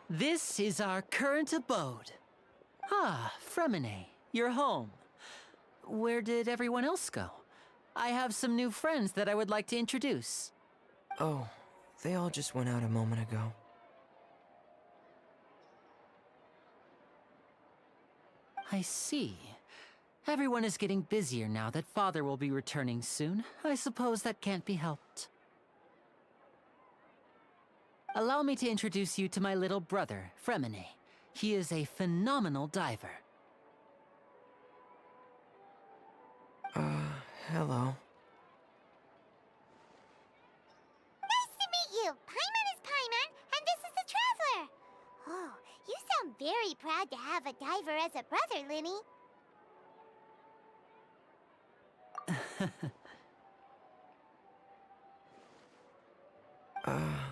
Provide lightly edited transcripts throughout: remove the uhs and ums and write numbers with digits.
This is our current abode. Ah, Fremine, you're home. Where did everyone else go? I have some new friends that I would like to introduce. Oh, they all just went out a moment ago. I see. Everyone is getting busier now that Father will be returning soon. I suppose that can't be helped. Allow me to introduce you to my little brother, Fremine. He is a phenomenal diver. Hello. Nice to meet you! Paimon is Paimon, and this is the Traveler! Oh, you sound very proud to have a diver as a brother, Linny.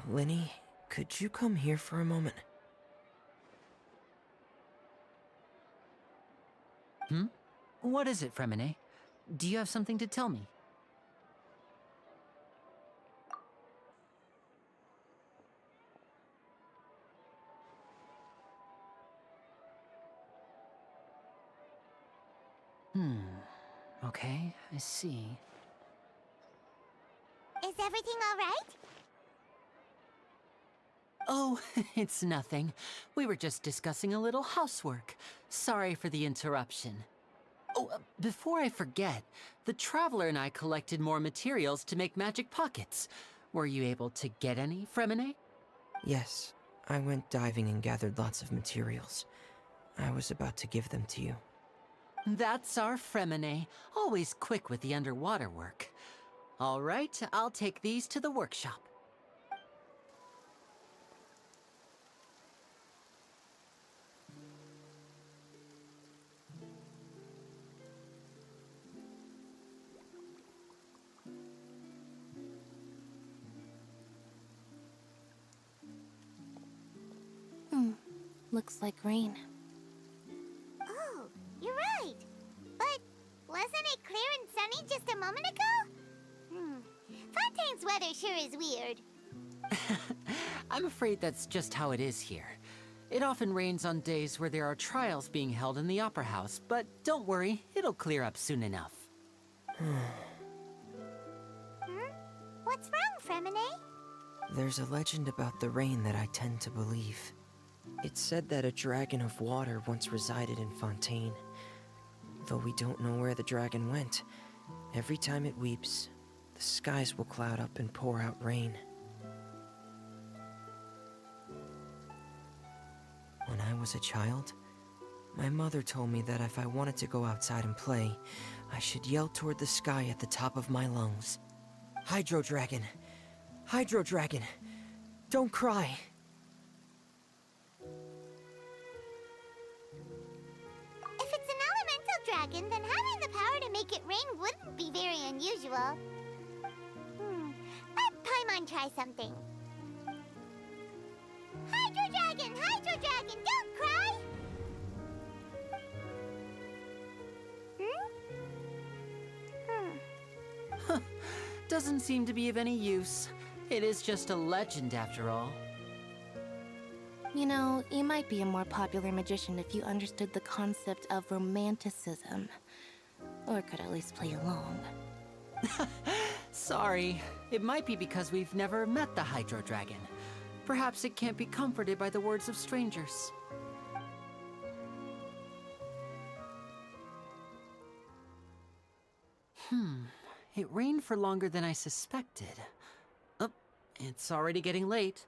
Linny, could you come here for a moment? What is it, Fremine? Do you have something to tell me? Okay, I see. Is everything all right? Oh, it's nothing. We were just discussing a little housework. Sorry for the interruption. Oh, before I forget, the Traveler and I collected more materials to make magic pockets. Were you able to get any, Fremine? Yes, I went diving and gathered lots of materials. I was about to give them to you. That's our Fremine, always quick with the underwater work. All right, I'll take these to the workshop. Looks like rain. Oh, you're right. But wasn't it clear and sunny just a moment ago? Fontaine's weather sure is weird. I'm afraid that's just how it is here. It often rains on days where there are trials being held in the Opera House, but don't worry, it'll clear up soon enough. What's wrong, Fremine? There's a legend about the rain that I tend to believe. It's said that a dragon of water once resided in Fontaine. Though we don't know where the dragon went, every time it weeps, the skies will cloud up and pour out rain. When I was a child, my mother told me that if I wanted to go outside and play, I should yell toward the sky at the top of my lungs. Hydro Dragon! Hydro Dragon! Don't cry! If it's an elemental dragon, then having the power to make it rain wouldn't be very unusual. Let Paimon try something. Hydro Dragon, don't cry! Doesn't seem to be of any use. It is just a legend after all. You know, you might be a more popular magician if you understood the concept of romanticism. Or could at least play along. Sorry. It might be because we've never met the Hydro Dragon. Perhaps it can't be comforted by the words of strangers. It rained for longer than I suspected. Oh, it's already getting late.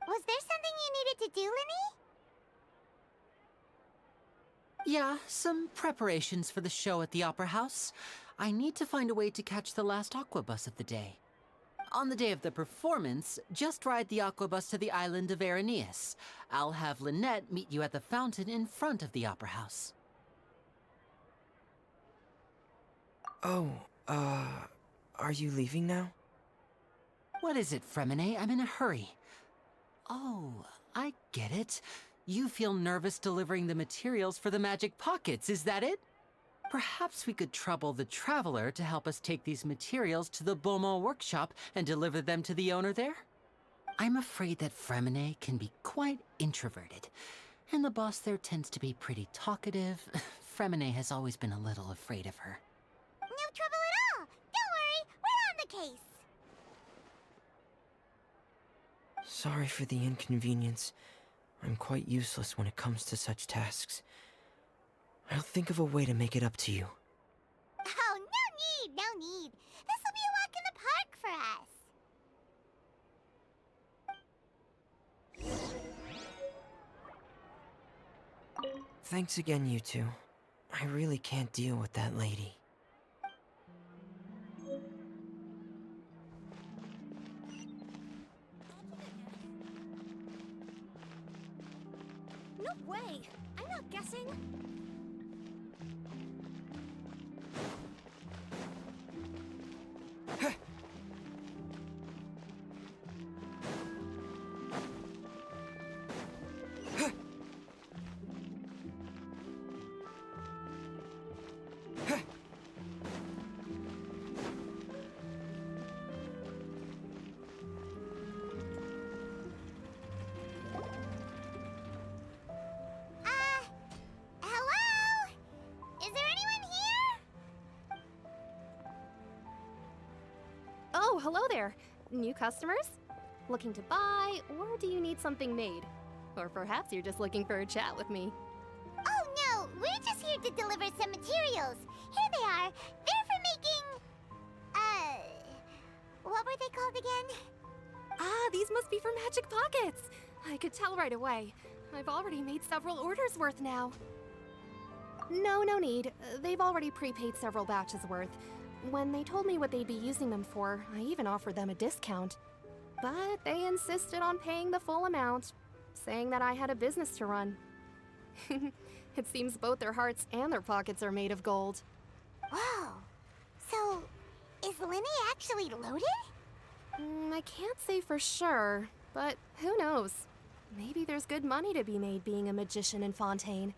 Was there something you needed to do, Linny? Yeah, some preparations for the show at the Opera House. I need to find a way to catch the last aquabus of the day. On the day of the performance, just ride the aquabus to the island of Aeneas. I'll have Lynette meet you at the fountain in front of the opera house. Oh, are you leaving now? What is it, Fremine? I'm in a hurry. Oh, I get it. You feel nervous delivering the materials for the magic pockets, is that it? Perhaps we could trouble the Traveler to help us take these materials to the Beaumont workshop and deliver them to the owner there? I'm afraid that Fremine can be quite introverted, and the boss there tends to be pretty talkative. Fremine has always been a little afraid of her. No trouble at all. Don't worry, we're on the case. Sorry for the inconvenience. I'm quite useless when it comes to such tasks. I'll think of a way to make it up to you. Oh, no need, no need. This will be a walk in the park for us. Thanks again, you two. I really can't deal with that lady. No way! I'm not guessing. Hello? Is there anyone here? Oh, hello there. New customers? Looking to buy, or do you need something made? Or perhaps you're just looking for a chat with me. Oh no, we're just here to deliver some materials. Here they are. They're for making... what were they called again? Ah, these must be for magic pockets. I could tell right away. I've already made several orders worth now. No need. They've already prepaid several batches worth. When they told me what they'd be using them for, I even offered them a discount. But they insisted on paying the full amount, saying that I had a business to run. It seems both their hearts and their pockets are made of gold. Whoa. So, is Linny actually loaded? I can't say for sure, but who knows? Maybe there's good money to be made being a magician in Fontaine.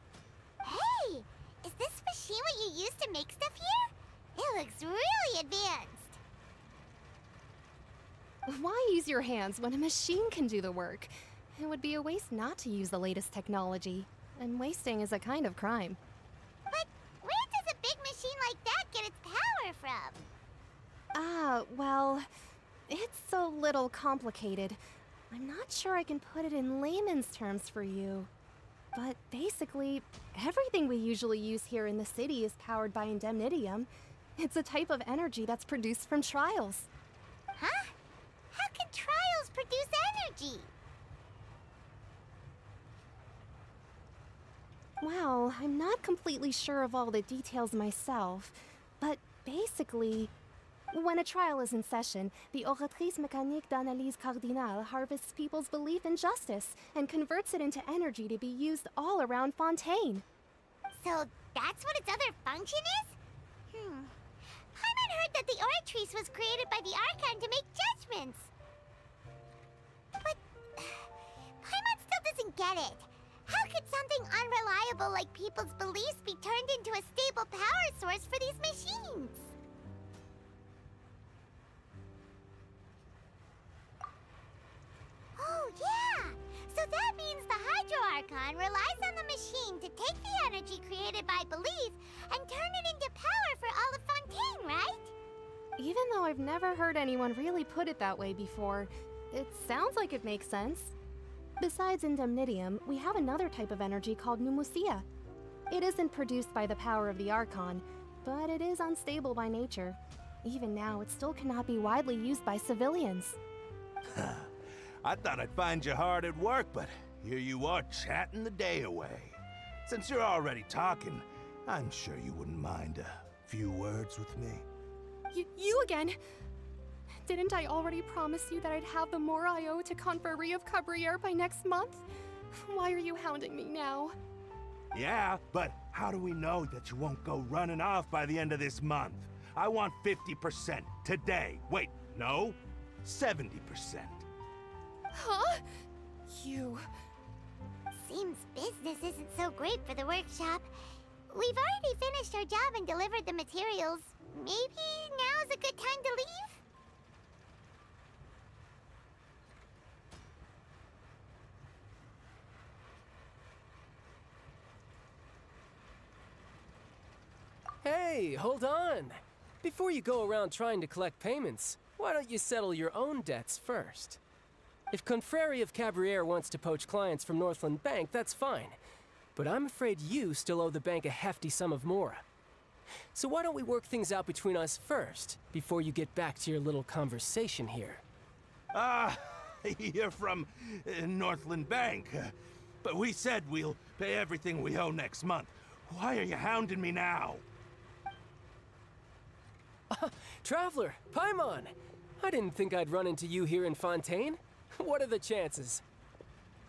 Hey, is this machine what you use to make stuff here? It looks really advanced. Why use your hands when a machine can do the work? It would be a waste not to use the latest technology, and wasting is a kind of crime. But where does a big machine like that get its power from? Ah, well, it's a little complicated. I'm not sure I can put it in layman's terms for you. But basically, everything we usually use here in the city is powered by indemnitium. It's a type of energy that's produced from trials. Huh? How can trials produce energy? Well, I'm not completely sure of all the details myself, but basically, when a trial is in session, the Oratrice Mécanique d'Analyse Cardinale harvests people's belief in justice and converts it into energy to be used all around Fontaine. So that's what its other function is? Paimon heard that the Oratrice was created by the Archon to make judgments. But Paimon still doesn't get it. How could something unreliable like people's beliefs be turned into a stable power source for these machines? Oh, yeah! So that means the Hydro Archon relies on the machine to take the energy created by belief and turn it into power for all of Fontaine, right? Even though I've never heard anyone really put it that way before, it sounds like it makes sense. Besides indemnitium, we have another type of energy called pneumosia. It isn't produced by the power of the Archon, but it is unstable by nature. Even now, it still cannot be widely used by civilians. I thought I'd find you hard at work, but here you are chatting the day away. Since you're already talking, I'm sure you wouldn't mind a few words with me. You again? Didn't I already promise you that I'd have the more I owe to Confrérie of Cabriere by next month? Why are you hounding me now? Yeah, but how do we know that you won't go running off by the end of this month? I want 50% today. Wait, no, 70%. Huh? You... Seems business isn't so great for the workshop. We've already finished our job and delivered the materials. Maybe now's a good time to leave? Hey, hold on! Before you go around trying to collect payments, why don't you settle your own debts first? If Confrérie of Cabriere wants to poach clients from Northland Bank, that's fine. But I'm afraid you still owe the bank a hefty sum of mora. So why don't we work things out between us first, before you get back to your little conversation here? You're from Northland Bank. But we said we'll pay everything we owe next month. Why are you hounding me now? Traveler, Paimon! I didn't think I'd run into you here in Fontaine. What are the chances?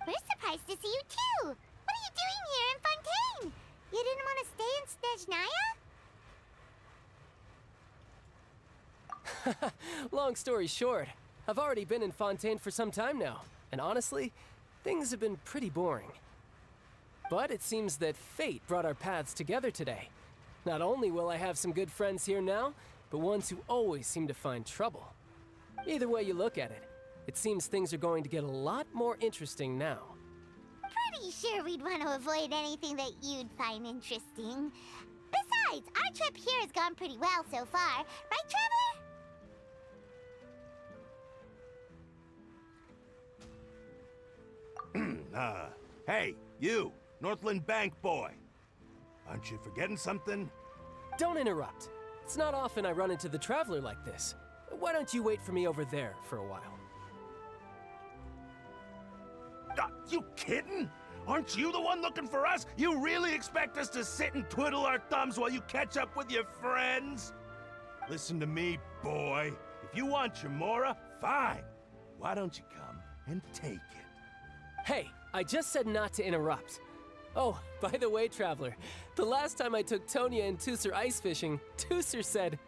We're surprised to see you too! What are you doing here in Fontaine? You didn't want to stay in Snezhnaya? Long story short, I've already been in Fontaine for some time now, and honestly, things have been pretty boring. But it seems that fate brought our paths together today. Not only will I have some good friends here now, but ones who always seem to find trouble. Either way you look at it, it seems things are going to get a lot more interesting now. Pretty sure we'd want to avoid anything that you'd find interesting. Besides, our trip here has gone pretty well so far. Right, Traveler? Hey, you, Northland Bank boy. Aren't you forgetting something? Don't interrupt. It's not often I run into the Traveler like this. Why don't you wait for me over there for a while? You kidding? Aren't you the one looking for us? You really expect us to sit and twiddle our thumbs while you catch up with your friends? Listen to me, boy. If you want your mora, fine. Why don't you come and take it? Hey, I just said not to interrupt. Oh, by the way, Traveler, the last time I took Tonya and Tusser ice fishing, Tusser said...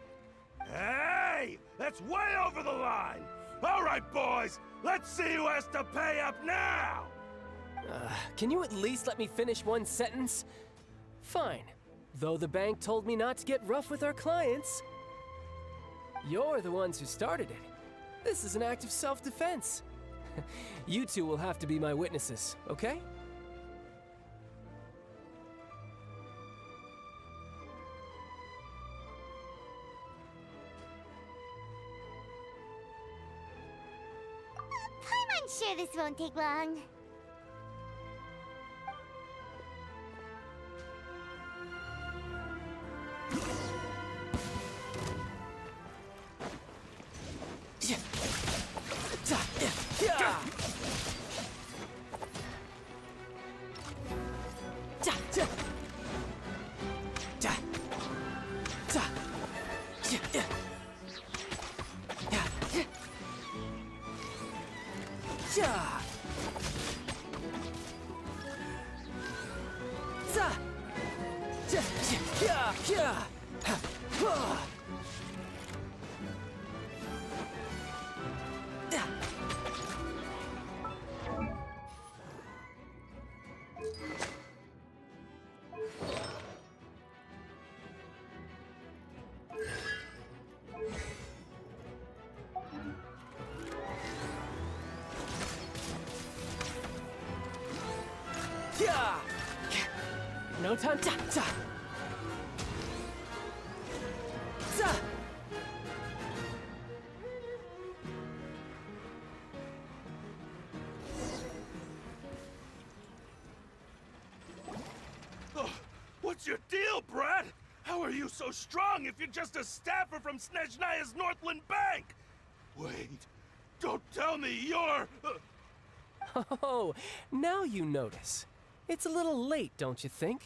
Hey! That's way over the line! All right, boys, let's see who has to pay up now! Can you at least let me finish one sentence? Fine. Though the bank told me not to get rough with our clients. You're the ones who started it. This is an act of self-defense. You two will have to be my witnesses, okay? I'm sure this won't take long. No time. What's your deal, Brad? How are you so strong if you're just a staffer from Snezhnaya's Northland Bank? Wait, don't tell me you're... Oh, now you notice. It's a little late, don't you think?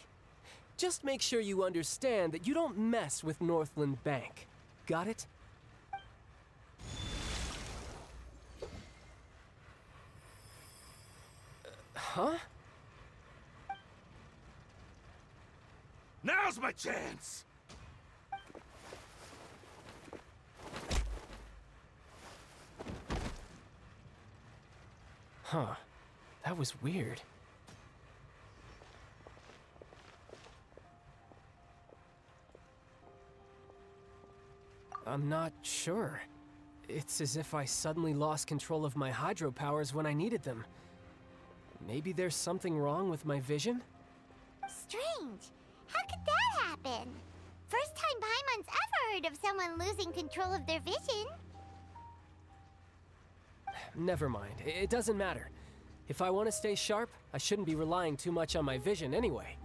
Just make sure you understand that you don't mess with Northland Bank. Got it? Huh? Now's my chance! Huh. That was weird. I'm not sure. It's as if I suddenly lost control of my hydropowers when I needed them. Maybe there's something wrong with my vision? Strange. How could that happen? First time Paimon's ever heard of someone losing control of their vision. Never mind. It doesn't matter. If I want to stay sharp, I shouldn't be relying too much on my vision anyway.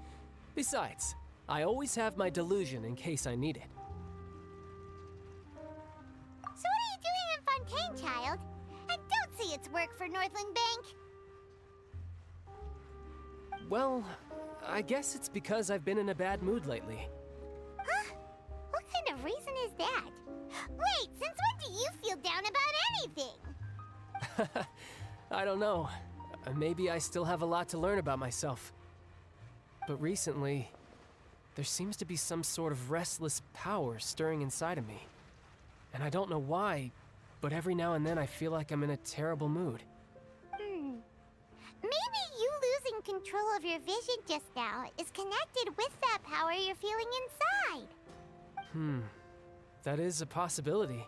Besides, I always have my delusion in case I need it. So what are you doing in Fontaine, child? I don't see its work for Northland Bank. Well, I guess it's because I've been in a bad mood lately. Huh? What kind of reason is that? Wait, since when do you feel down about anything? I don't know. Maybe I still have a lot to learn about myself. But recently, there seems to be some sort of restless power stirring inside of me. And I don't know why, but every now and then I feel like I'm in a terrible mood. Maybe you losing control of your vision just now is connected with that power you're feeling inside. That is a possibility.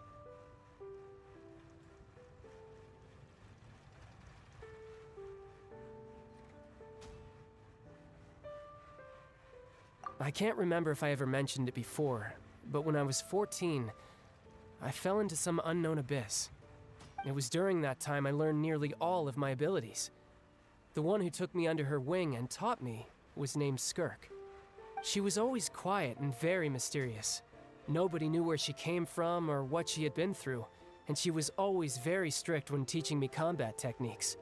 I can't remember if I ever mentioned it before, but when I was 14, I fell into some unknown abyss. It was during that time I learned nearly all of my abilities. The one who took me under her wing and taught me was named Skirk. She was always quiet and very mysterious. Nobody knew where she came from or what she had been through, and she was always very strict when teaching me combat techniques.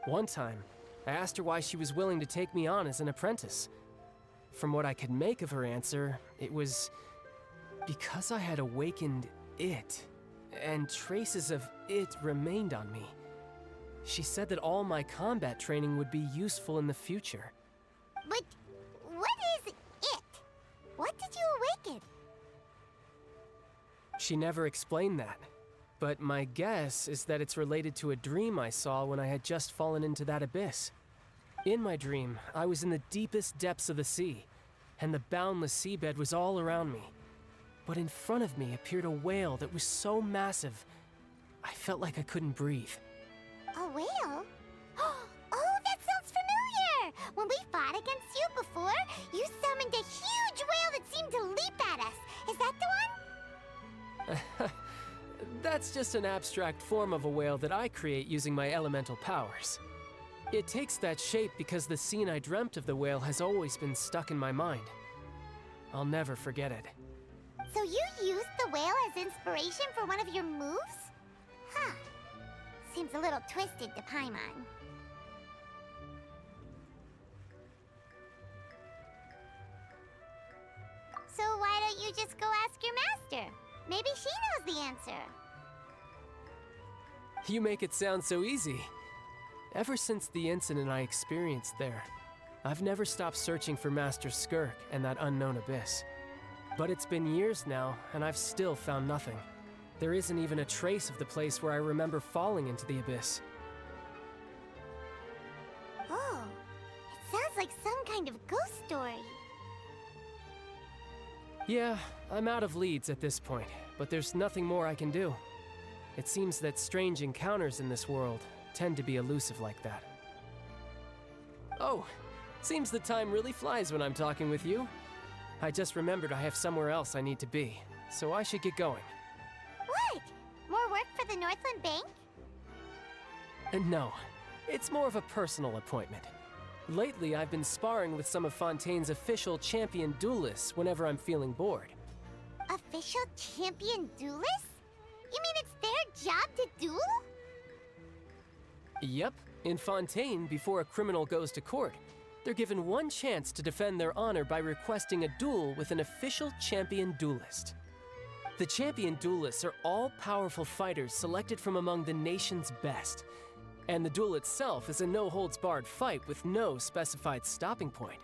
One time, I asked her why she was willing to take me on as an apprentice. From what I could make of her answer, it was because I had awakened it, and traces of it remained on me. She said that all my combat training would be useful in the future. But what is it? What did you awaken? She never explained that, but my guess is that it's related to a dream I saw when I had just fallen into that abyss. In my dream, I was in the deepest depths of the sea, and the boundless seabed was all around me. But in front of me appeared a whale that was so massive, I felt like I couldn't breathe. A whale? Oh, that sounds familiar! When we fought against you before, you summoned a huge whale that seemed to leap at us. Is that the one? That's just an abstract form of a whale that I create using my elemental powers. It takes that shape because the scene I dreamt of the whale has always been stuck in my mind. I'll never forget it. So you used the whale as inspiration for one of your moves? Huh. Seems a little twisted to Paimon. So why don't you just go ask your master? Maybe she knows the answer. You make it sound so easy. Ever since the incident I experienced there, I've never stopped searching for Master Skirk and that unknown abyss. But it's been years now, and I've still found nothing. There isn't even a trace of the place where I remember falling into the abyss. Oh, it sounds like some kind of ghost story. Yeah, I'm out of leads at this point, but there's nothing more I can do. It seems that strange encounters in this world tend to be elusive like that. Oh, seems the time really flies when I'm talking with you. I just remembered I have somewhere else I need to be, so I should get going. What? More work for the Northland Bank? No, it's more of a personal appointment. Lately, I've been sparring with some of Fontaine's official champion duelists whenever I'm feeling bored. Official champion duelists? You mean it's their job to duel? Yep, in Fontaine, before a criminal goes to court, they're given one chance to defend their honor by requesting a duel with an official champion duelist. The champion duelists are all powerful fighters selected from among the nation's best. And the duel itself is a no-holds-barred fight with no specified stopping point.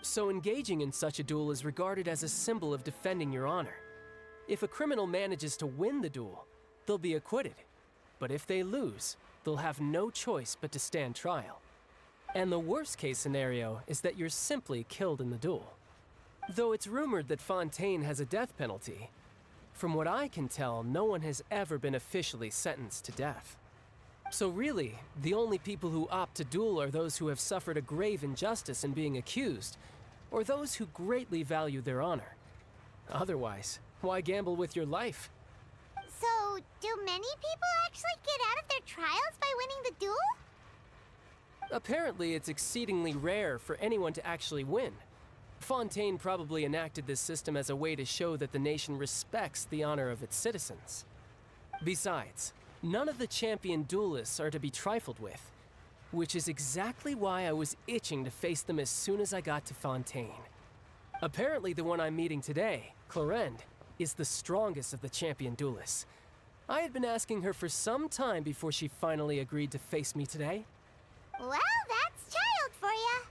So engaging in such a duel is regarded as a symbol of defending your honor. If a criminal manages to win the duel, they'll be acquitted. But if they lose, they'll have no choice but to stand trial. And the worst-case scenario is that you're simply killed in the duel. Though it's rumored that Fontaine has a death penalty, from what I can tell, no one has ever been officially sentenced to death. So really, the only people who opt to duel are those who have suffered a grave injustice in being accused, or those who greatly value their honor. Otherwise, why gamble with your life? So, do many people actually get out of their trials by winning the duel? Apparently, it's exceedingly rare for anyone to actually win. Fontaine probably enacted this system as a way to show that the nation respects the honor of its citizens. Besides, none of the champion duelists are to be trifled with, which is exactly why I was itching to face them as soon as I got to Fontaine. Apparently, the one I'm meeting today, Clorinde, is the strongest of the champion duelists. I had been asking her for some time before she finally agreed to face me today. Well, that's child for ya.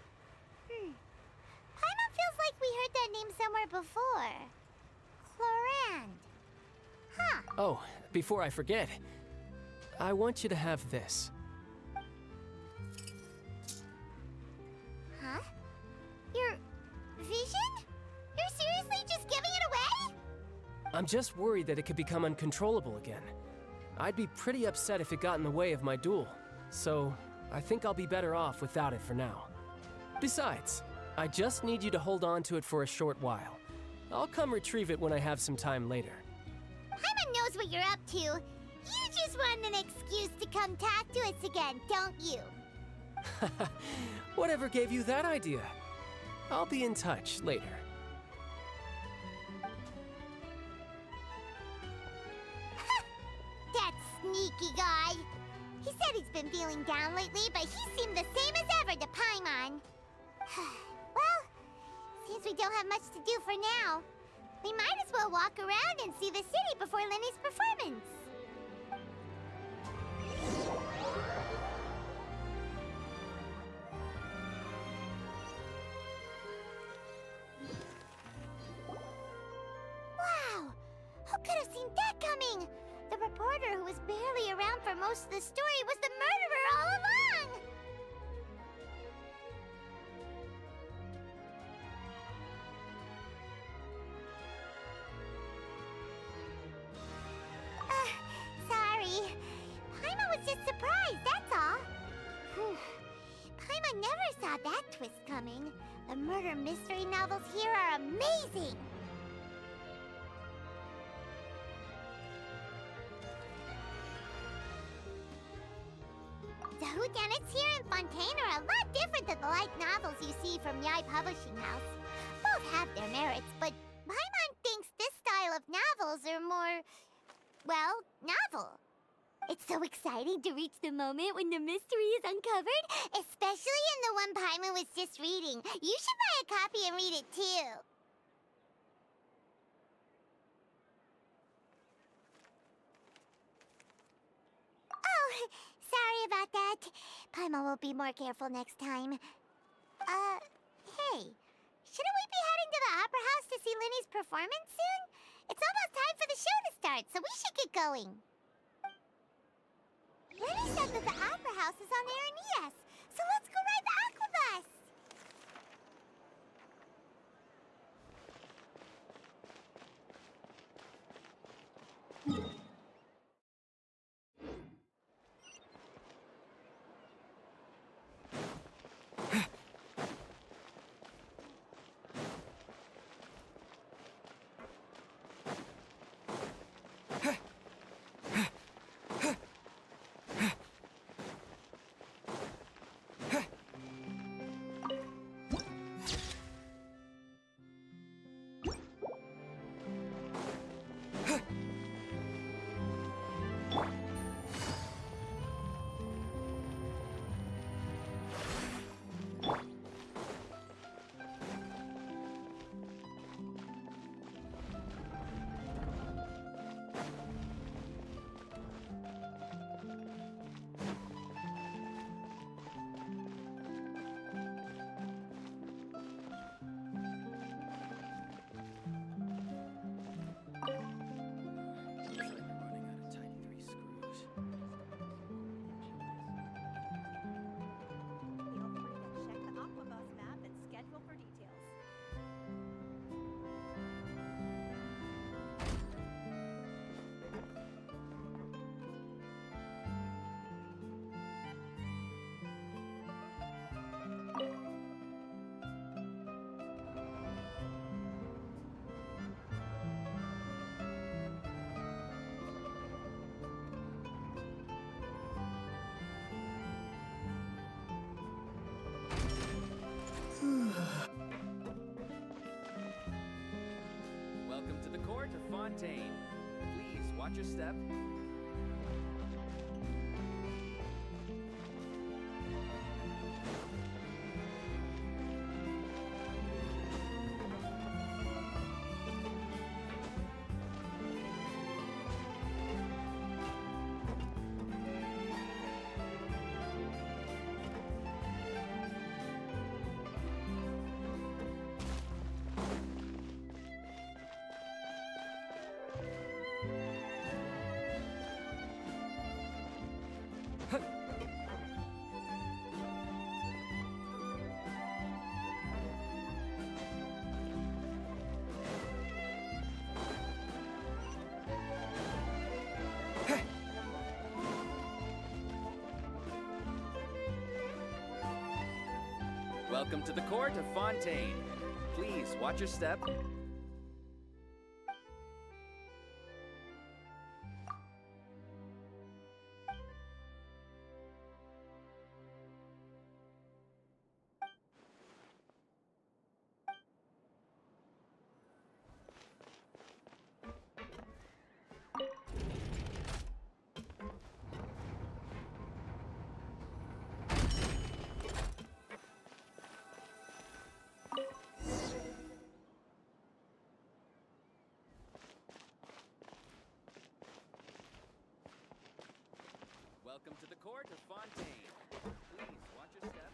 Paimon feels like we heard that name somewhere before. Clorinde. Huh. Oh, before I forget, I want you to have this. Huh? Your vision? You're seriously just giving it away? I'm just worried that it could become uncontrollable again. I'd be pretty upset if it got in the way of my duel, so I think I'll be better off without it for now. Besides, I just need you to hold on to it for a short while. I'll come retrieve it when I have some time later. Paimon knows what you're up to. You just want an excuse to come talk to us again, don't you? Whatever gave you that idea? I'll be in touch later. That sneaky guy. He said he's been feeling down lately, but he seemed the same as ever to Paimon. Well, since we don't have much to do for now, we might as well walk around and see the city before Lenny's performance. Wow! Who could have seen that coming? The reporter who was barely around for most of the story was the murderer all along! Sorry. Paimon was just surprised, that's all. Paimon never saw that twist coming. The murder mystery novels here are amazing! The whodunits here in Fontaine are a lot different than the light novels you see from Yai Publishing House. Both have their merits, but Paimon thinks this style of novels are more, well, novel. It's so exciting to reach the moment when the mystery is uncovered, especially in the one Paimon was just reading. You should buy a copy and read it too. Oh, sorry about that. Paimon will be more careful next time. Hey, shouldn't we be heading to the Opera House to see Lenny's performance soon? It's almost time for the show to start, so we should get going. Lenny said that the Opera House is on Aeneas, so let's go ride the aquabus! of Fontaine. Please watch your step. Welcome to the Court of Fontaine. Please watch your step. Welcome to the Court of Fontaine. Please watch your step.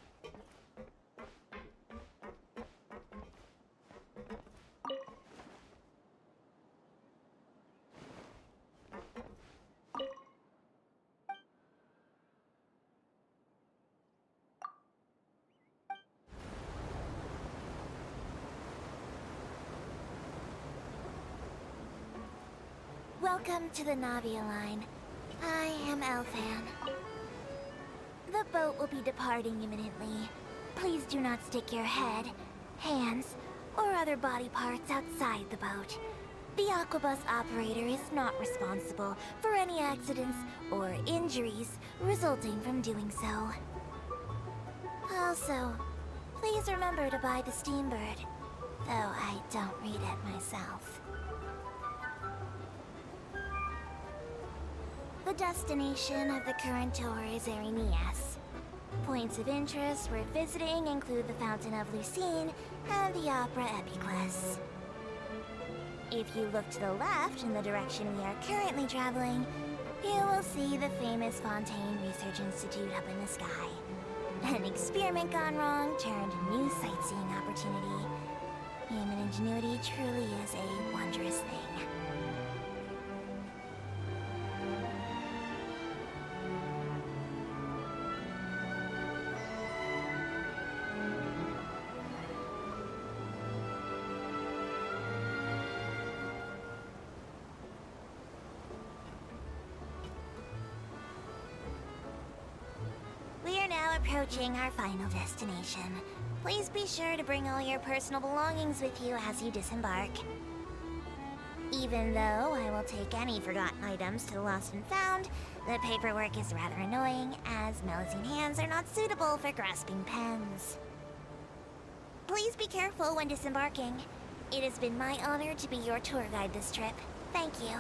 Welcome to the Navia line. I am Elfan. The boat will be departing imminently. Please do not stick your head, hands, or other body parts outside the boat. The aquabus operator is not responsible for any accidents or injuries resulting from doing so. Also, please remember to buy the Steambird, though I don't read it myself. The destination of the current tour is Erinias. Points of interest worth visiting include the Fountain of Lucine and the Opera Epiclese. If you look to the left in the direction we are currently traveling, you will see the famous Fontaine Research Institute up in the sky. An experiment gone wrong turned a new sightseeing opportunity. Human ingenuity truly is a wondrous thing. Approaching our final destination. Please be sure to bring all your personal belongings with you as you disembark. Even though I will take any forgotten items to the lost and found, the paperwork is rather annoying, as Melusine hands are not suitable for grasping pens. Please be careful when disembarking. It has been my honor to be your tour guide this trip. Thank you.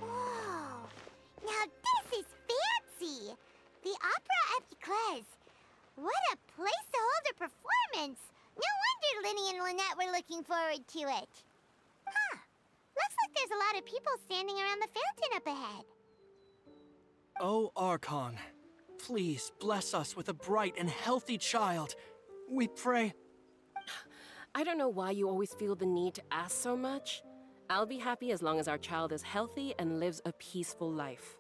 Whoa! Now this is fancy! The Opera Epiclese. What a place to hold a performance! No wonder Linny and Lynette were looking forward to it. Huh. Looks like there's a lot of people standing around the fountain up ahead. O Archon, please bless us with a bright and healthy child. We pray. I don't know why you always feel the need to ask so much. I'll be happy as long as our child is healthy and lives a peaceful life.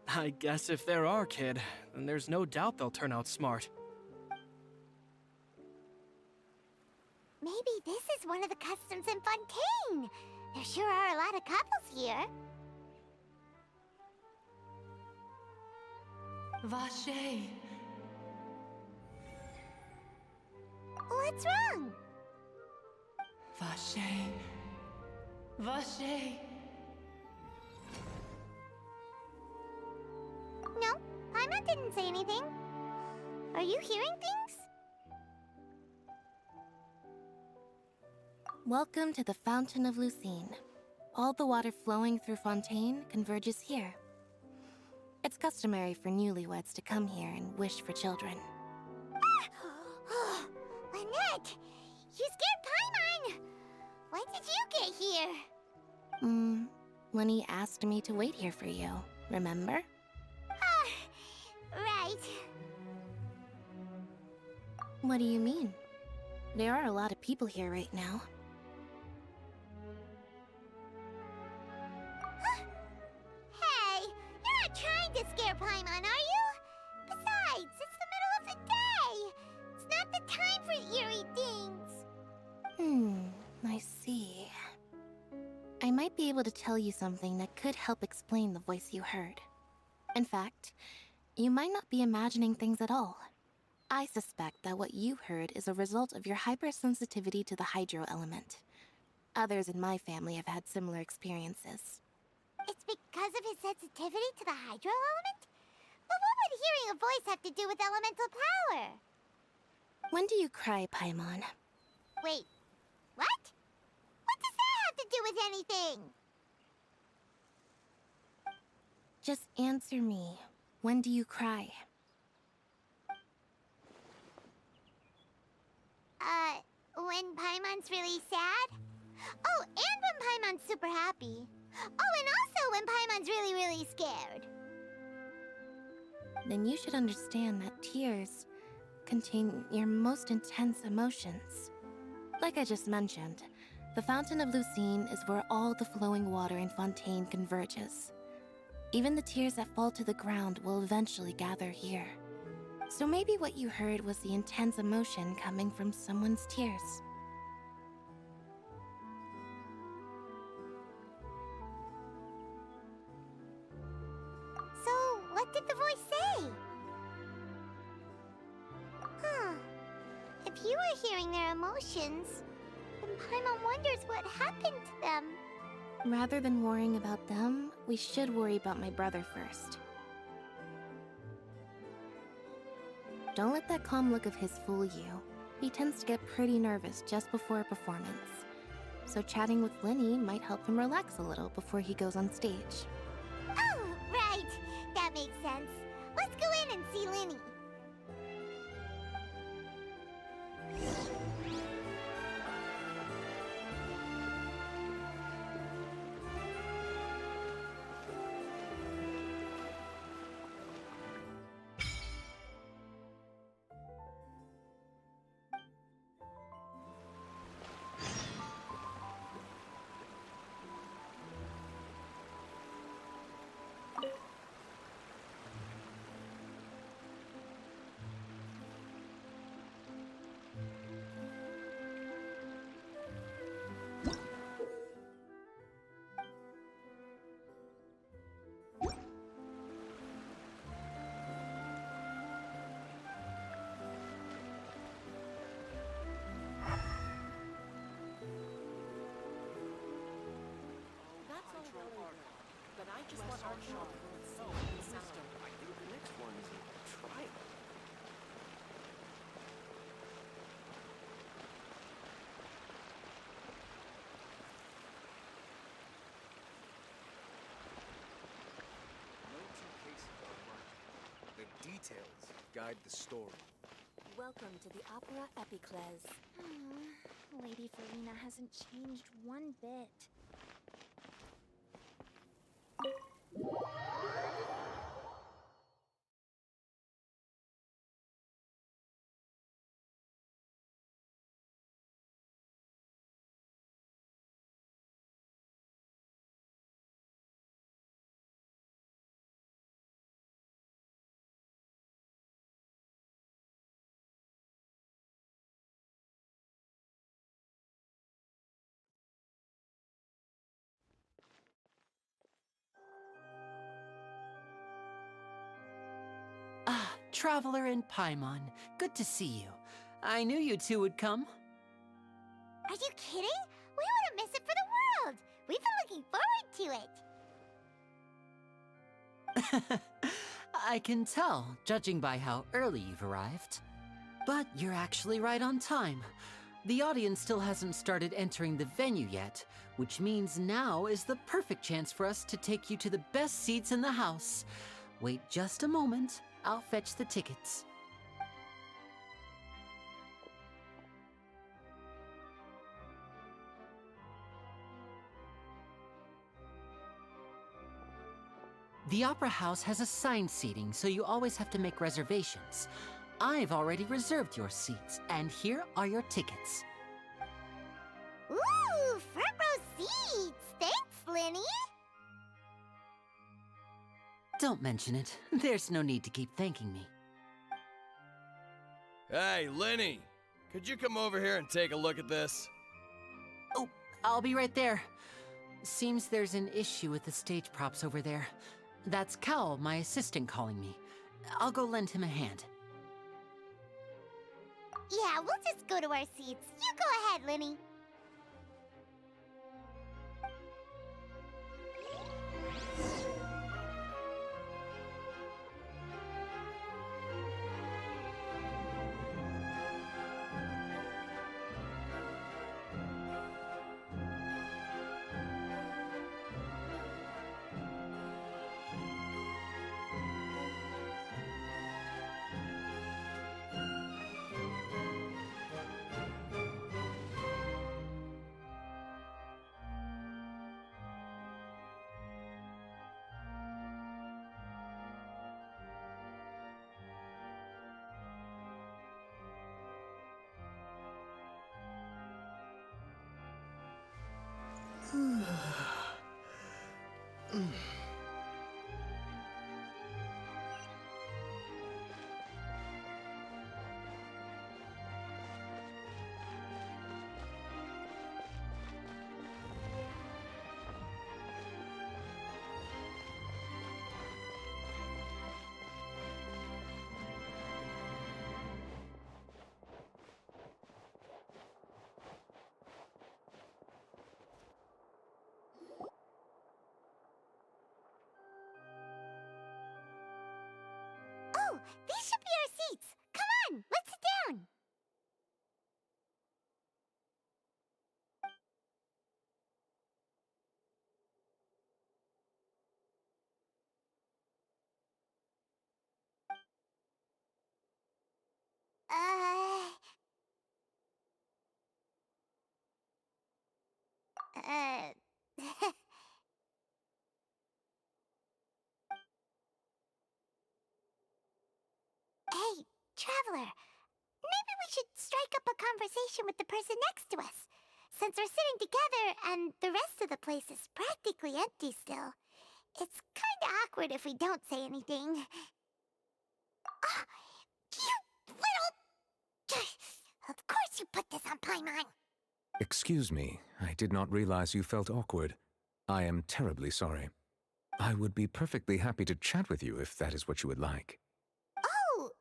I guess if they're our kid, then there's no doubt they'll turn out smart. Maybe this is one of the customs in Fontaine. There sure are a lot of couples here. Vache. What's wrong? Vache. Vache. No, Paimon didn't say anything. Are you hearing things? Welcome to the Fountain of Lucine. All the water flowing through Fontaine converges here. It's customary for newlyweds to come here and wish for children. Lynette! You scared Paimon! When did you get here? Lenny asked me to wait here for you, remember? Right. What do you mean? There are a lot of people here right now. Hey, you're not trying to scare Paimon, are you? Besides, it's the middle of the day. It's not the time for eerie things. I see. I might be able to tell you something that could help explain the voice you heard. In fact, you might not be imagining things at all. I suspect that what you heard is a result of your hypersensitivity to the hydro element. Others in my family have had similar experiences. It's because of his sensitivity to the hydro element? But what would hearing a voice have to do with elemental power? When do you cry, Paimon? Wait, what? What does that have to do with anything? Just answer me. When do you cry? When Paimon's really sad? Oh, and when Paimon's super happy. Oh, and also when Paimon's really, really scared. Then you should understand that tears contain your most intense emotions. Like I just mentioned, the Fountain of Lucine is where all the flowing water in Fontaine converges. Even the tears that fall to the ground will eventually gather here. So maybe what you heard was the intense emotion coming from someone's tears. So, what did the voice say? If you were hearing their emotions, then Paimon wonders what happened to them. Rather than worrying about them, we should worry about my brother first. Don't let that calm look of his fool you. He tends to get pretty nervous just before a performance. So chatting with Linny might help him relax a little before he goes on stage. Oh, right. That makes sense. Let's go in and see Linny. That's all well and good, but I just want our shop full of safe and sound. I think the next one is a trial. No two cases are alike. The details guide the story. Welcome to the Opera Epiclese. Lady Farina hasn't changed one bit. Ah, Traveler and Paimon, good to see you. I knew you two would come. Are you kidding? We wouldn't miss it for the world. We've been looking forward to it. I can tell, judging by how early you've arrived. But you're actually right on time. The audience still hasn't started entering the venue yet, which means now is the perfect chance for us to take you to the best seats in the house. Wait just a moment. I'll fetch the tickets. The Opera House has assigned seating, so you always have to make reservations. I've already reserved your seats, and here are your tickets. Ooh, front row seats! Thanks, Linny! Don't mention it. There's no need to keep thanking me. Hey, Linny! Could you come over here and take a look at this? Oh, I'll be right there. Seems there's an issue with the stage props over there. That's Cal, my assistant, calling me. I'll go lend him a hand. Yeah, we'll just go to our seats. You go ahead, Linny. Hey, Traveler. Maybe we should strike up a conversation with the person next to us. Since we're sitting together and the rest of the place is practically empty still, it's kinda awkward if we don't say anything. Ah, you little... Of course you put this on Paimon. Excuse me, I did not realize you felt awkward. I am terribly sorry. I would be perfectly happy to chat with you if that is what you would like. Oh,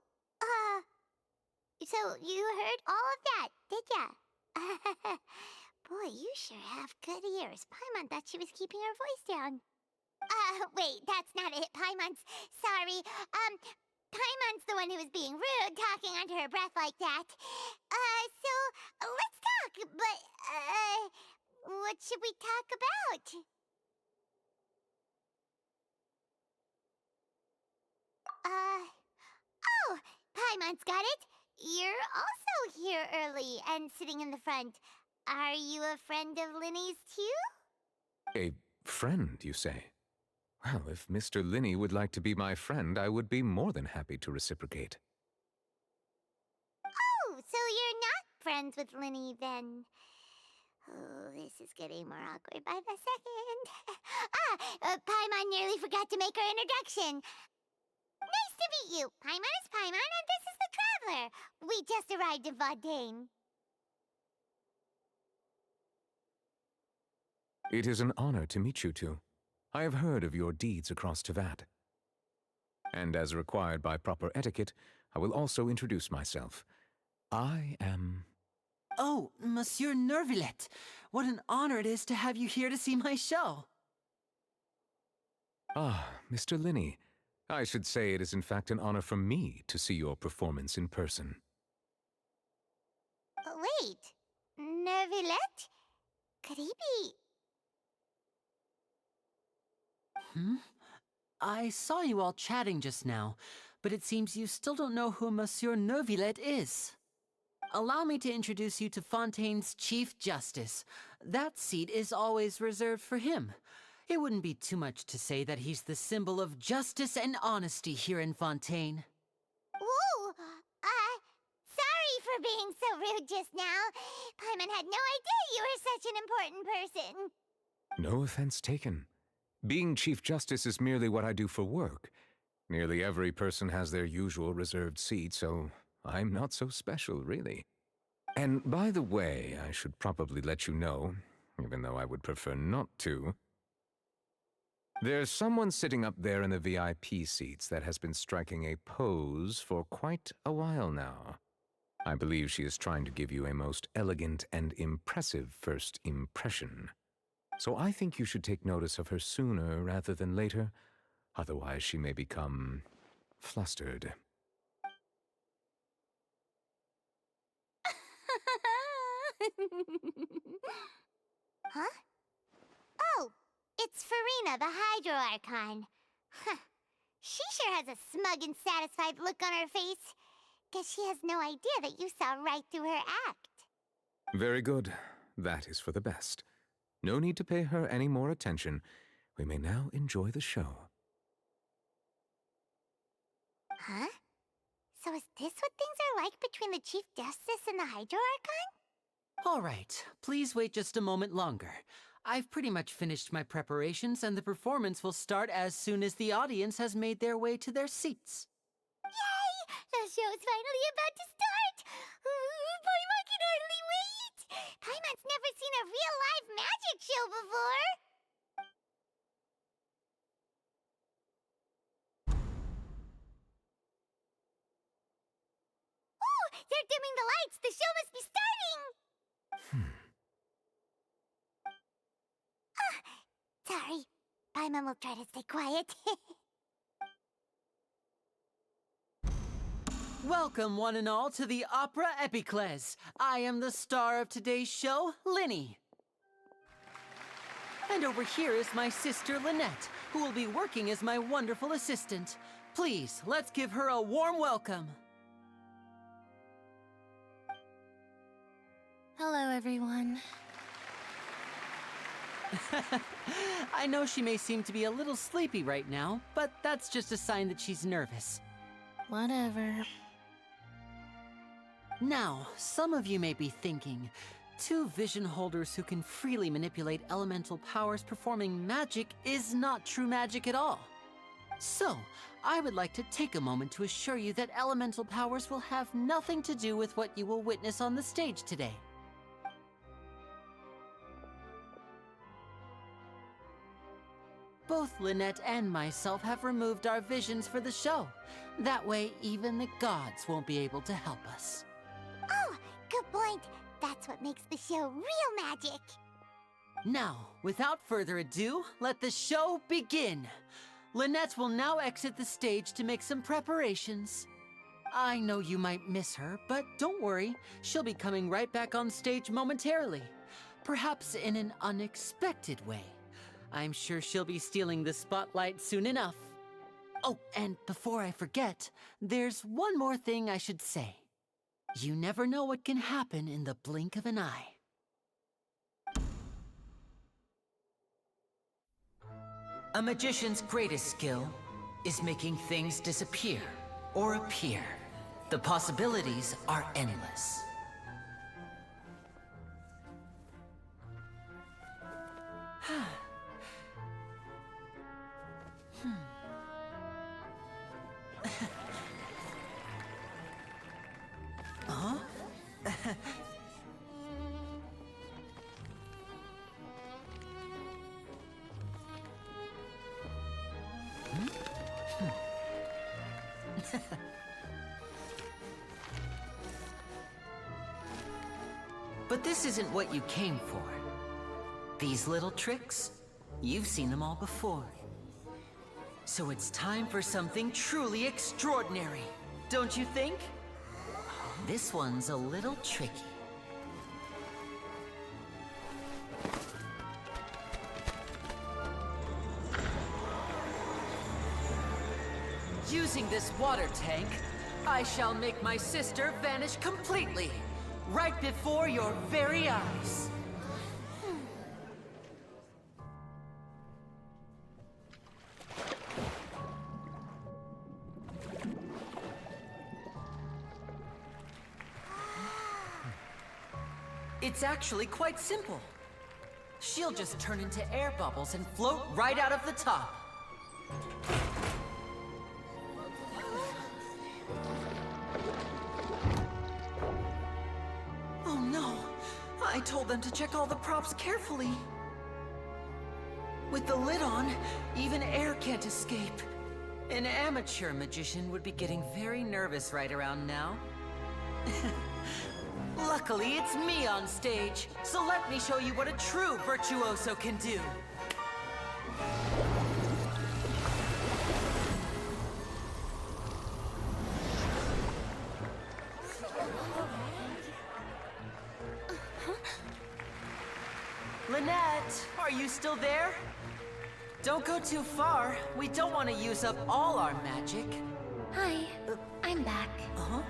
so you heard all of that, did ya? Boy, you sure have good ears. Paimon thought she was keeping her voice down. Wait, that's not it. Paimon's... Sorry. Paimon's the one who was being rude, talking under her breath like that. So, let's talk, but, what should we talk about? Oh, Paimon's got it. You're also here early and sitting in the front. Are you a friend of Linny's too? A friend, you say? Well, if Mr. Linny would like to be my friend, I would be more than happy to reciprocate. Oh, so you're not friends with Linny then? Oh, this is getting more awkward by the second. Paimon nearly forgot to make her introduction. Nice to meet you. Paimon is Paimon, and this is the Traveler. We just arrived in Fontaine. It is an honor to meet you two. I have heard of your deeds across Tevat. And as required by proper etiquette, I will also introduce myself. I am... Oh, Monsieur Nervillet. What an honor it is to have you here to see my show. Ah, Mr. Linny. I should say it is in fact an honor for me to see your performance in person. Wait, Nervillet? Could he be... I saw you all chatting just now, but it seems you still don't know who Monsieur Nervillet is. Allow me to introduce you to Fontaine's Chief Justice. That seat is always reserved for him. It wouldn't be too much to say that he's the symbol of justice and honesty here in Fontaine. Whoa! Sorry for being so rude just now. Paimon had no idea you were such an important person. No offense taken. Being Chief Justice is merely what I do for work. Nearly every person has their usual reserved seat, so I'm not so special, really. And by the way, I should probably let you know, even though I would prefer not to. There's someone sitting up there in the VIP seats that has been striking a pose for quite a while now. I believe she is trying to give you a most elegant and impressive first impression. So I think you should take notice of her sooner rather than later, otherwise she may become flustered. Huh? Oh, it's Farina, the Hydro Archon. Huh. She sure has a smug and satisfied look on her face. Guess she has no idea that you saw right through her act. Very good. That is for the best. No need to pay her any more attention. We may now enjoy the show. Huh? So is this what things are like between the Chief Justice and the Hydro Archon? All right, please wait just a moment longer. I've pretty much finished my preparations, and the performance will start as soon as the audience has made their way to their seats. Yay! The show's finally about to start! Paimon can hardly wait! Paimon's never seen a real live magic show before! Oh! They're dimming the lights! The show must be starting! Sorry. Paimon will try to stay quiet. Welcome, one and all, to the Opera Epiclese. I am the star of today's show, Linny. And over here is my sister, Lynette, who will be working as my wonderful assistant. Please, let's give her a warm welcome. Hello, everyone. I know she may seem to be a little sleepy right now, but that's just a sign that she's nervous. Whatever. Now, some of you may be thinking, two vision holders who can freely manipulate elemental powers performing magic is not true magic at all. So, I would like to take a moment to assure you that elemental powers will have nothing to do with what you will witness on the stage today. Both Lynette and myself have removed our visions for the show. That way, even the gods won't be able to help us. Oh, good point. That's what makes the show real magic. Now, without further ado, let the show begin. Lynette will now exit the stage to make some preparations. I know you might miss her, but don't worry. She'll be coming right back on stage momentarily. Perhaps in an unexpected way. I'm sure she'll be stealing the spotlight soon enough. Oh, and before I forget, there's one more thing I should say. You never know what can happen in the blink of an eye. A magician's greatest skill is making things disappear or appear. The possibilities are endless. Huh? But this isn't what you came for. These little tricks, you've seen them all before. So it's time for something truly extraordinary, don't you think? This one's a little tricky. Using this water tank, I shall make my sister vanish completely, right before your very eyes. It's actually quite simple. She'll just turn into air bubbles and float right out of the top. Oh no! I told them to check all the props carefully. With the lid on, even air can't escape. An amateur magician would be getting very nervous right around now. Luckily, it's me on stage, so let me show you what a true virtuoso can do. Lynette, are you still there? Don't go too far. We don't want to use up all our magic. Hi, I'm back. Uh-huh.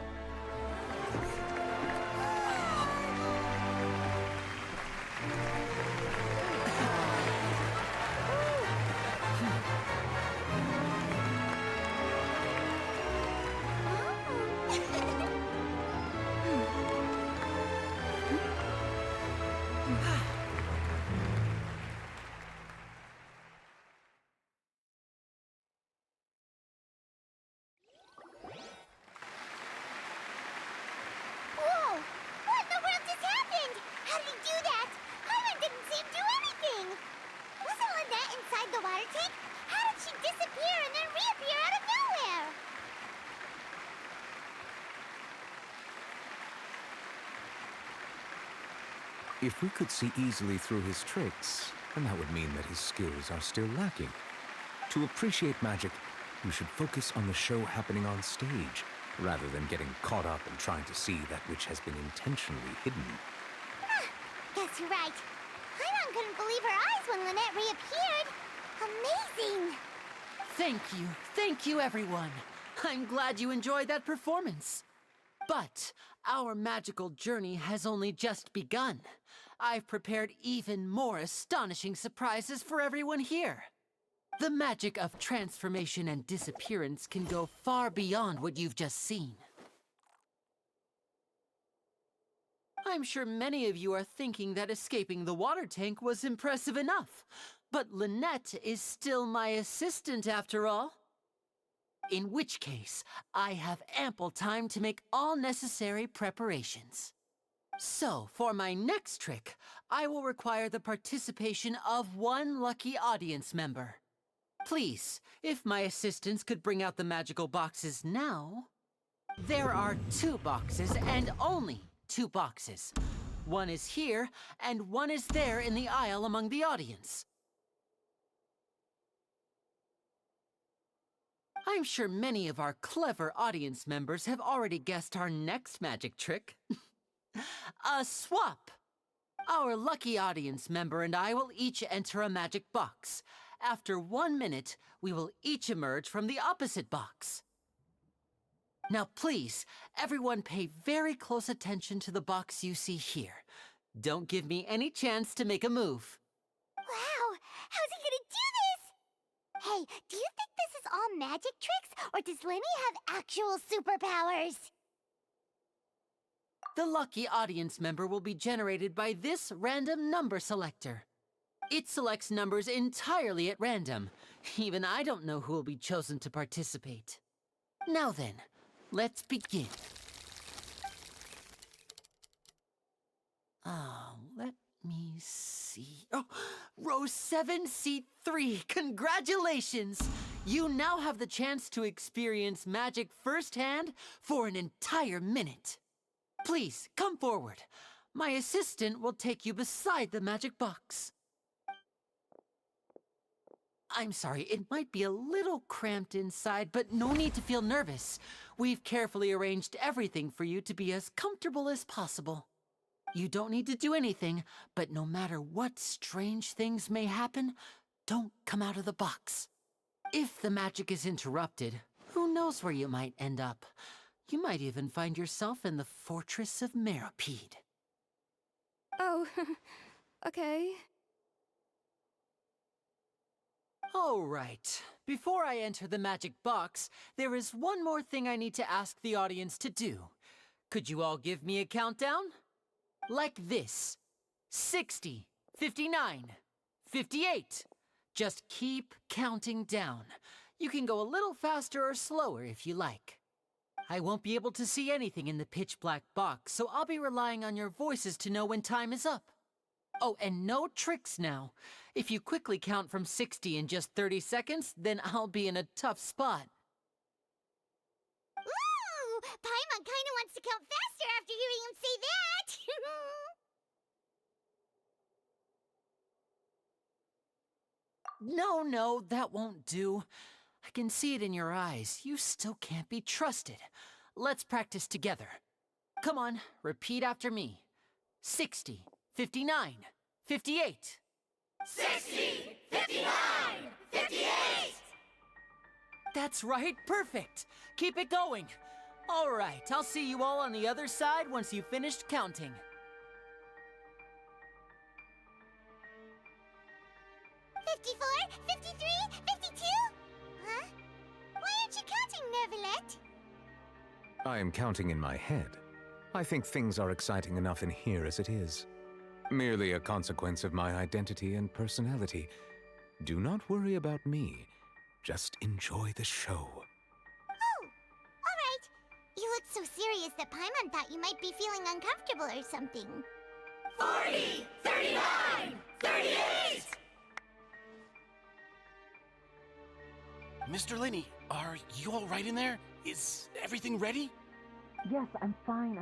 Whoa! What in the world just happened? How did he do that? Paimon didn't see him do anything. Wasn't Lynette inside the water tank? How did she disappear and then reappear out of nowhere? If we could see easily through his tricks, then that would mean that his skills are still lacking. To appreciate magic, you should focus on the show happening on stage, rather than getting caught up in trying to see that which has been intentionally hidden. Guess you're right. Paimon couldn't believe her eyes when Lynette reappeared. Amazing! Thank you everyone. I'm glad you enjoyed that performance. But our magical journey has only just begun. I've prepared even more astonishing surprises for everyone here. The magic of transformation and disappearance can go far beyond what you've just seen. I'm sure many of you are thinking that escaping the water tank was impressive enough, but Lynette is still my assistant after all. In which case, I have ample time to make all necessary preparations. So, for my next trick, I will require the participation of one lucky audience member. Please, if my assistants could bring out the magical boxes now. There are 2 boxes and only 2 boxes. One is here and one is there in the aisle among the audience. I'm sure many of our clever audience members have already guessed our next magic trick. A swap! Our lucky audience member and I will each enter a magic box. After 1 minute, we will each emerge from the opposite box. Now please, everyone pay very close attention to the box you see here. Don't give me any chance to make a move. Wow! How's he gonna do this? Hey, do you think this is all magic tricks, or does Lenny have actual superpowers? The lucky audience member will be generated by this random number selector. It selects numbers entirely at random. Even I don't know who will be chosen to participate. Now then, let's begin. Let me see. Oh, row 7, seat 3. Congratulations! You now have the chance to experience magic firsthand for an entire minute. Please, come forward. My assistant will take you beside the magic box. I'm sorry, it might be a little cramped inside, but no need to feel nervous. We've carefully arranged everything for you to be as comfortable as possible. You don't need to do anything, but no matter what strange things may happen, don't come out of the box. If the magic is interrupted, who knows where you might end up? You might even find yourself in the Fortress of Meropide. Oh, okay. All right. Before I enter the magic box, there is one more thing I need to ask the audience to do. Could you all give me a countdown? Like this. 60, 59, 58. Just keep counting down. You can go a little faster or slower if you like. I won't be able to see anything in the pitch-black box, so I'll be relying on your voices to know when time is up. Oh, and no tricks now. If you quickly count from 60 in just 30 seconds, then I'll be in a tough spot. Ooh! Paimon kinda wants to count faster after hearing him say that! No, that won't do. I can see it in your eyes. You still can't be trusted. Let's practice together. Come on, repeat after me. 60, 59, 58. 60, 59, 58! That's right, perfect. Keep it going. All right, I'll see you all on the other side once you've finished counting. $54, $53, $52? Huh? Why aren't you counting, Nervalet? I am counting in my head. I think things are exciting enough in here as it is. Merely a consequence of my identity and personality. Do not worry about me. Just enjoy the show. Oh, all right. You look so serious that Paimon thought you might be feeling uncomfortable or something. 40, 39, 38! Mr. Linney, are you all right in there? Is everything ready? Yes, I'm fine.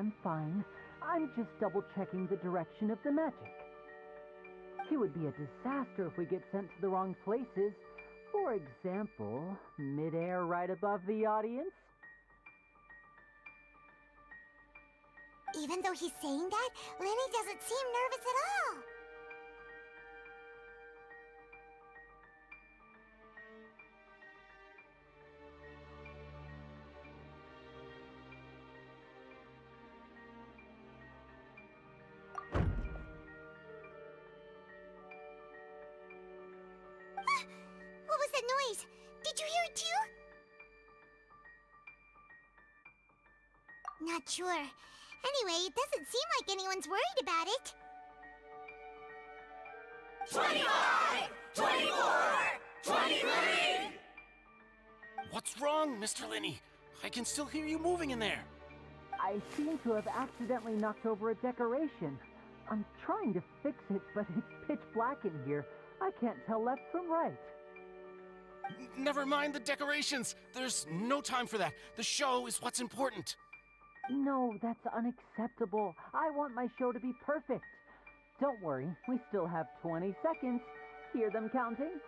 I'm just double-checking the direction of the magic. It would be a disaster if we get sent to the wrong places. For example, mid-air right above the audience. Even though he's saying that, Lenny doesn't seem nervous at all. What was that noise? Did you hear it too? Not sure. Anyway, it doesn't seem like anyone's worried about it. 25! 24! 23! What's wrong, Mr. Linney? I can still hear you moving in there. I seem to have accidentally knocked over a decoration. I'm trying to fix it, but it's pitch black in here. I can't tell left from right. Never mind the decorations. There's no time for that. The show is what's important. No, that's unacceptable. I want my show to be perfect. Don't worry, we still have 20 seconds. Hear them counting?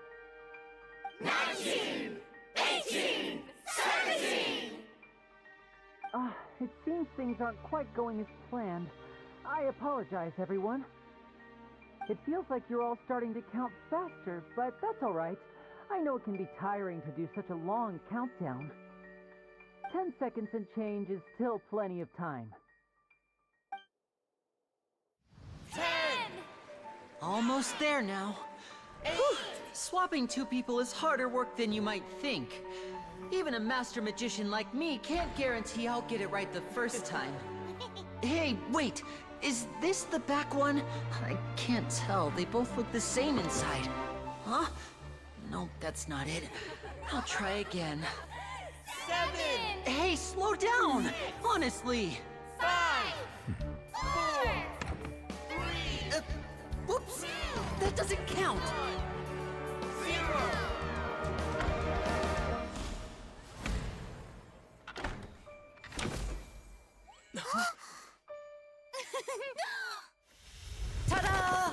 19! 18! 17! It seems things aren't quite going as planned. I apologize, everyone. It feels like you're all starting to count faster, but that's all right. I know it can be tiring to do such a long countdown. 10 seconds and change is still plenty of time. 10! Almost there now. Whew. Swapping two people is harder work than you might think. Even a master magician like me can't guarantee I'll get it right the first time. Hey, wait! Is this the back one? I can't tell. They both look the same inside. Huh? No, that's not it. I'll try again. 7! Hey, slow down! Honestly! 5! 4! 3! Whoops! That doesn't count! 0! Ta-da!